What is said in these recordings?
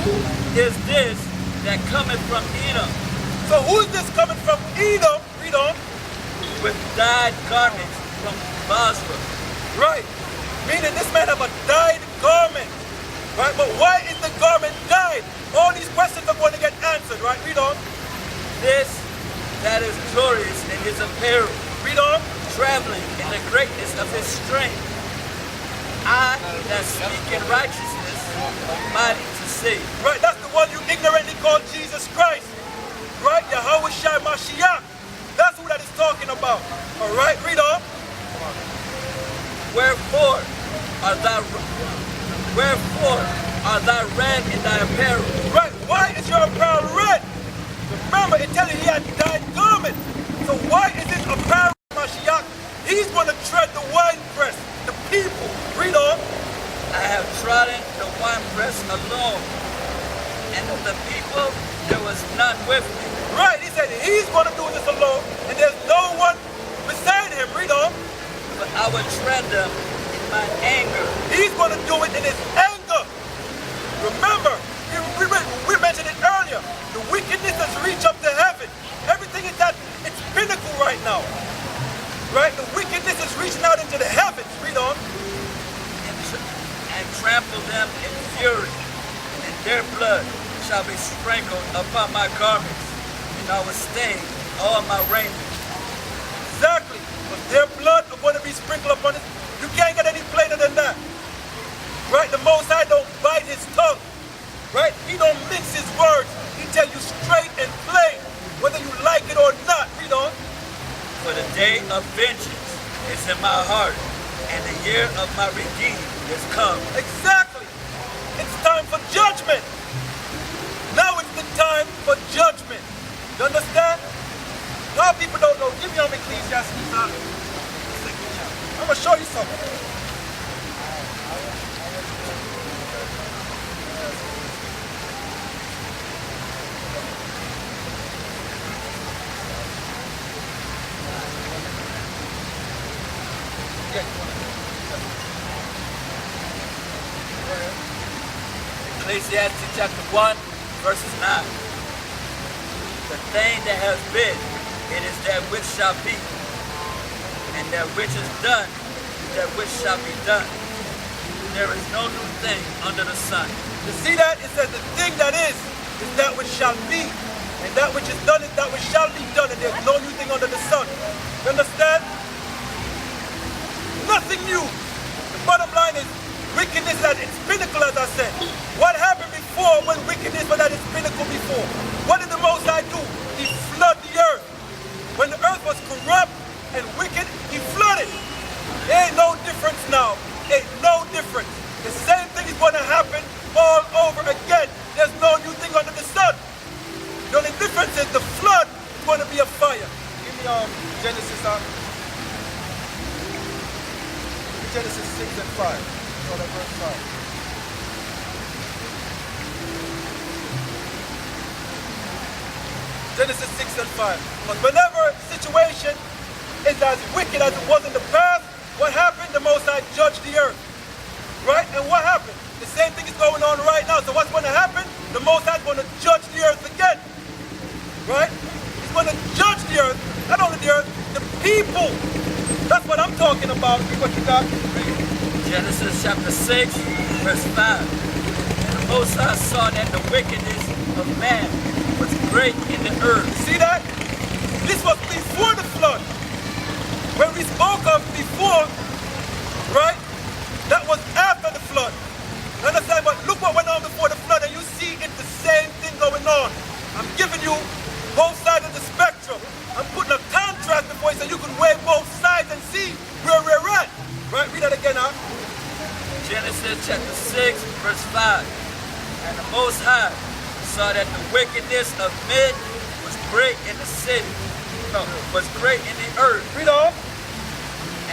Who is this that cometh from Edom? So who is this coming from Edom? Read on. With dyed garments from Basra. Right. Meaning this man have a dyed garment. Right? But why is the garment dyed? All these questions are going to get answered, right? Read on. This that is glorious in his apparel, Read on. traveling in the greatness of his strength. I that speak in righteousness, mighty to save. Right, that's the one you ignorantly call Jesus Christ. Right? Yahweh Shai Mashiach. That's who that is talking about. Alright, read on. Wherefore are thy red in thy apparel? Right, why is your apparel red? Remember, it tells you he had dyed garment. So why is his apparel Mashiach? He's going to tread the winepress, the people. Read on. I have trodden the winepress alone, and of the people there was none with me. Right, he said he's going to do this alone, and there's no one beside him. Read on. But I will tread them in my anger. He's going to do it in his anger. Remember, we mentioned it earlier. The wickedness has reached up to heaven. Everything is at its pinnacle right now. Right? The wickedness is reaching out into the heavens. Read on. And trample them in fury, and their blood shall be sprinkled upon my garments, and I will stain all my raiment. Exactly. But their blood are going to be sprinkled upon it. You can't get any plainer than that. Right? The Most High don't bite his tongue. Right? He don't mix his words. He tell you straight and plain, whether you like it or not. Read on. For the day of vengeance is in my heart, and the year of my redeeming is come. Exactly. It's time for judgment. Now it's the time for judgment. You understand? A lot of people don't know. Give me on Ecclesiastes. I'm going to show you something. Ecclesiastes chapter 1, verses 9. The thing that has been, it is that which shall be, and that which is done, is that which shall be done. There is no new thing under the sun. You see that? It says the thing that is that which shall be, and that which is done is that which shall be done, and there's no new thing under the sun. You understand? Nothing new. The bottom line is wickedness is at its pinnacle, as I said. What happened before when wickedness was at its pinnacle before? What did the Most High do? He flooded the earth. When the earth was corrupt and wicked, he flooded. There ain't no difference now. Ain't no difference. The same thing is going to happen all over again. There's no new thing under the sun. The only difference is the flood is going to be a fire. Give me Genesis Genesis 6 and 5. Verse 5. Genesis 6 and 5. But whenever a situation is as wicked as it was in the past, what happened? The Most High judged the earth. Right? And what happened? The same thing is going on right now. So what's going to happen? The Most High is going to judge the earth again. Right? He's going to judge the earth. Not only the earth, the people. That's what I'm talking about. Read what you got. Genesis chapter 6, verse 5. And the Most High saw that the wickedness of man was great in the earth. See that? This was before the flood. When we spoke of before, right? That was after the flood. You understand? But look what went on before the flood, and you see it's the same thing going on. I'm giving you both sides of the spectrum. I'm putting a contrast before you so you can weigh both sides and see where we're at. Right? Read that again, huh? Genesis chapter 6, verse 5. And the Most High saw that the wickedness of men was great in the city, was great in the earth. Read on.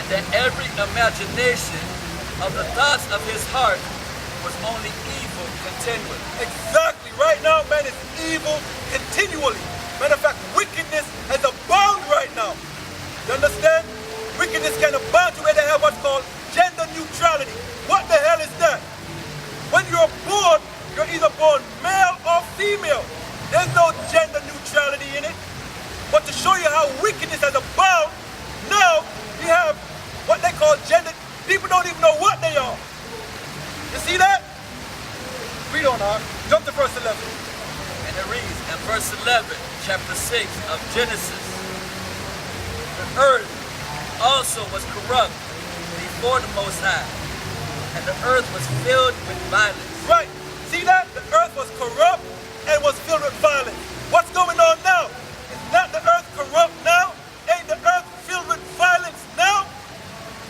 And that every imagination of the thoughts of his heart was only evil continually. Exactly. Right now, man, it's evil continually. Matter of fact, wickedness has abound right now. You understand? Wickedness can abound to where they have what's called gender neutrality. What the hell is that? When you're born, you're either born Read on, jump to verse 11. And it reads in verse 11, chapter 6 of Genesis, the earth also was corrupt before the Most High, and the earth was filled with violence. Right. See that? The earth was corrupt and was filled with violence. What's going on now? Is not the earth corrupt now? Ain't the earth filled with violence now?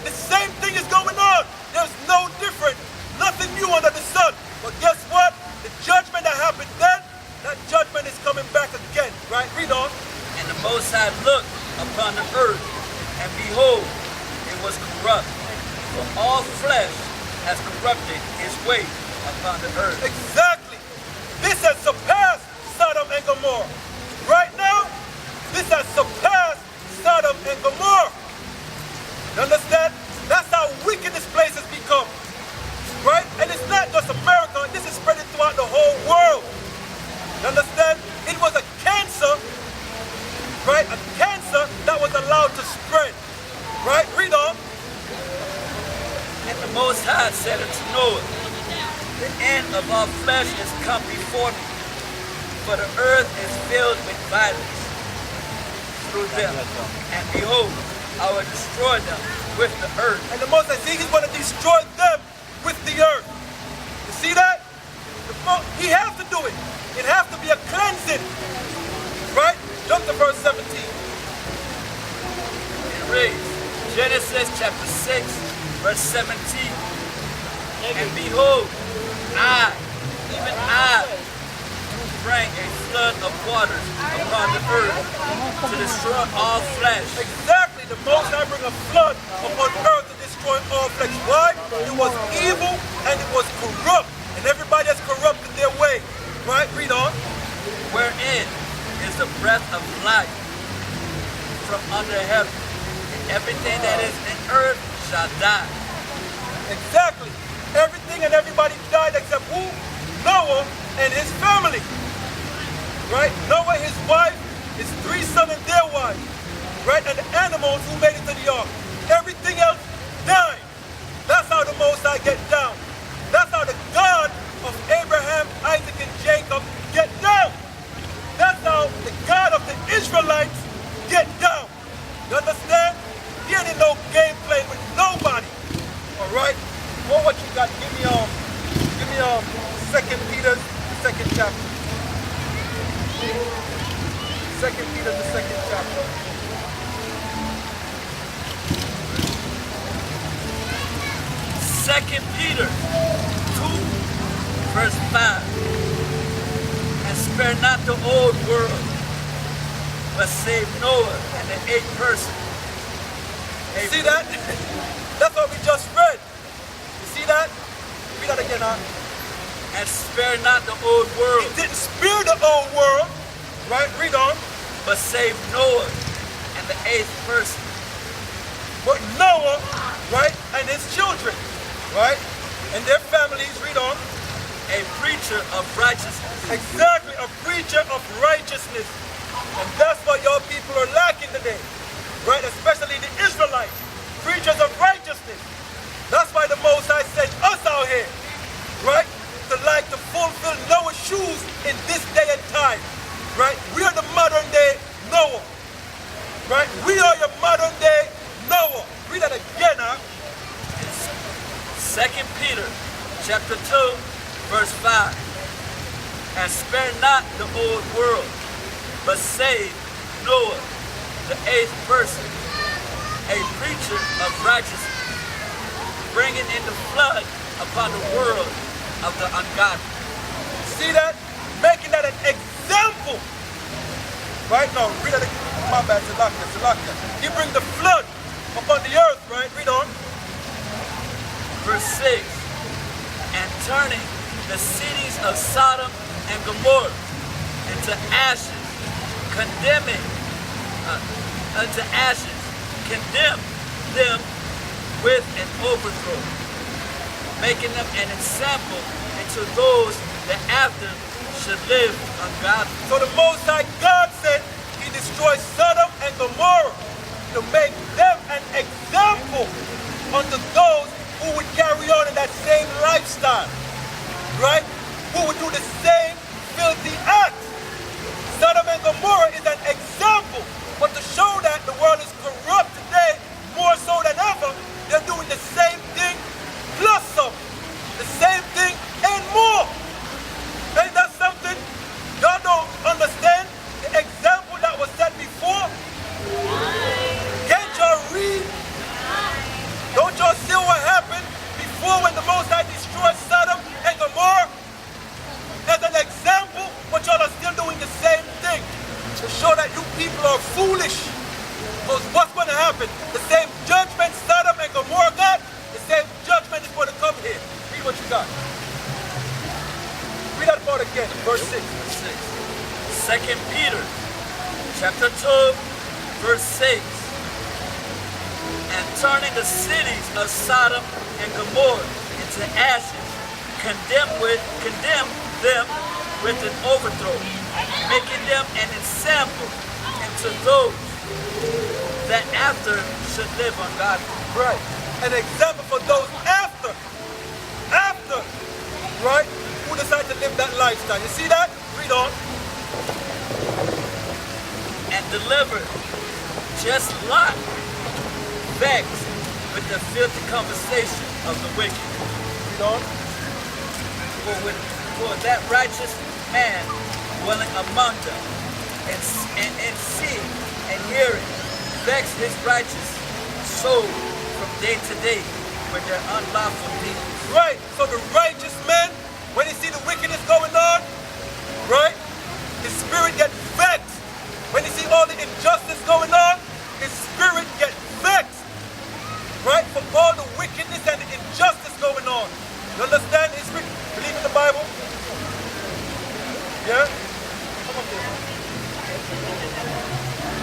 The same thing is going on. There's no different. Nothing new under the sun. But guess what? The judgment that happened then, that judgment is coming back again. Right? Read on. And the Most High looked upon the earth, and behold, it was corrupt. For all flesh has corrupted his way upon the earth. Exactly. This has surpassed Sodom and Gomorrah. Right now, this has surpassed Sodom and Gomorrah. You understand? That's how wicked this place has become. Right? And it's not just America. This is spreading throughout the whole world. You understand? It was a cancer, right? A cancer that was allowed to spread. Right? Read on. And the Most High said unto Noah, the end of all flesh is come before me, for the earth is filled with violence through them. And behold, I will destroy them with the earth. And the Most High, see, he's going to destroy them with the earth. You see that? He has to do it. It has to be a cleansing. Right? Jump to verse 17. It reads, Genesis chapter 6, verse 17. And behold, I, even I, do bring a flood of waters upon the earth to destroy all flesh. Exactly. The Most High bring a flood upon earth to destroy all flesh. Why? It was evil and it was corrupt. And everybody has corrupted their way. Right? Read on. Wherein is the breath of life from under heaven, and everything that is in earth shall die. Exactly. Everything and everybody died except who? Noah and his family. Right? Noah, his wife, his 3 sons and their wives. Right? And the animals who made it to the ark. Everything else died. That's how the Most High get down. That's how the God of Abraham, Isaac, and Jacob get down. That's how the God of the Israelites get down. You understand? He ain't no game playing with nobody. All right? Well, what you got? Give me 2 Peter, the 2nd chapter. 2 Peter, the 2nd chapter. 2 Peter 2, verse 5. And spare not the old world, but save Noah and the 8th person. See that? That's what we just read. You see that? Read that again, And spare not the old world. He didn't spare the old world. Right? Read on. But save Noah and the 8th person. But Noah, right, and his children, right, and their families, read on. A preacher of righteousness. Exactly, a preacher of righteousness. And that's what your people are lacking today, right, especially the Israelites, preachers of righteousness. That's why the Most High sent us out here, right, to fulfill Noah's shoes in this day and time, right? We are the modern day Noah, right? We are your modern day Noah. Read that again, 2 Peter chapter 2, verse 5. And spare not the old world, but save Noah, the 8th person, a preacher of righteousness, bringing in the flood upon the world of the ungodly. See that? Making that an example. Right? No, read that again. My bad, Salakia. He brings the flood upon the earth, right? Read on. Verse 6. And turning the cities of Sodom and Gomorrah into ashes, condemn them with an overthrow, making them an example into those that after should live ungodly. So the Most High God said he destroyed Sodom and Gomorrah to make them an example unto those who would carry on in that same lifestyle, right? Who foolish. Because what's going to happen? The same judgment Sodom and Gomorrah got, the same judgment is going to come here. Read what you got. Read that part again, verse 6. 2 Peter chapter 2, verse 6. And turning the cities of Sodom and Gomorrah into ashes, condemn them with an overthrow, making them an example to those that after should live ungodly. Right. An example for those after, right, who decide to live that lifestyle. You see that? Read on. And delivered just Lot, vexed with the filthy conversation of the wicked. Read on. For that righteous man dwelling among them, and seeing and hearing, vex his righteous soul from day to day with their unlawful deeds. Right. So the righteous man, when he see the wickedness going on, right, his spirit gets vexed. When he see all the injustice going on, his spirit gets vexed. Right? For all the wickedness and the injustice going on. You understand? His spirit, believe in the Bible? Yeah? Come on here.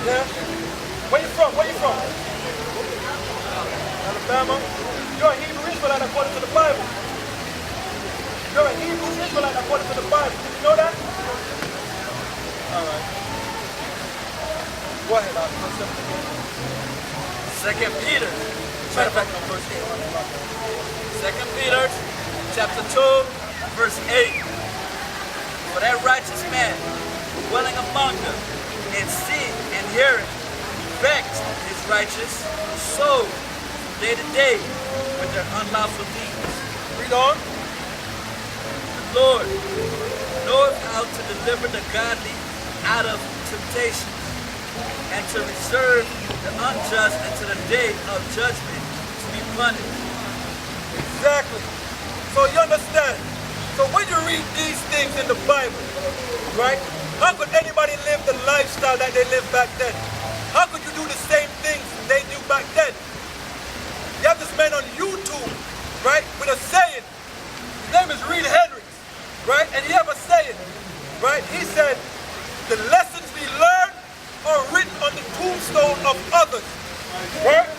Yeah? Where you from? Where you from? Alabama? You're a Hebrew Israelite according to the Bible. You're a Hebrew Israelite according to the Bible. Did you know that? All right. Go ahead, verse 2 Peter, Matter of fact, no, verse 2 Peter, chapter 2, verse 8. For that righteous man dwelling among them, and seeing and hearing, vexed his righteous soul from day to day with their unlawful deeds. 8. Read on. The Lord knoweth how to deliver the godly out of temptation, and to reserve the unjust until the day of judgment to be punished. Exactly. So you understand? So when you read these things in the Bible, right? How could anybody live the lifestyle that they lived back then? How could you do the same things they do back then? You have this man on YouTube, right, with a saying. His name is Reed Hendricks, right? And he have a saying, right? He said, the lessons we learn are written on the tombstone of others, right?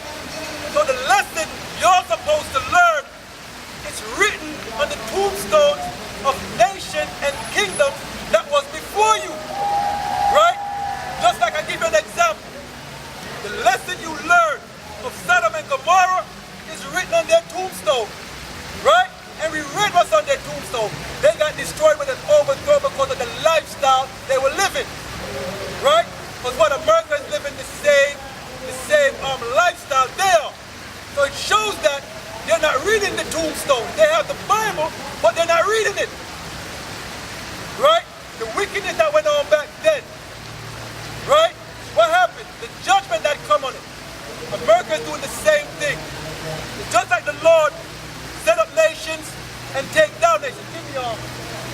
So the lesson you're supposed to learn is written on the tombstones of nation and kingdom that was before you, right? Just like I give you an example. The lesson you learn of Sodom and Gomorrah is written on their tombstone, right? And we read what's on their tombstone. They got destroyed with an overthrow because of the lifestyle they were living, right? Because what America is living the same lifestyle there. So it shows that they're not reading the tombstone. They have the Bible, but they're not reading it. Right? The wickedness that went on back then. Right? What happened? The judgment that come on it. America is doing the same thing. Just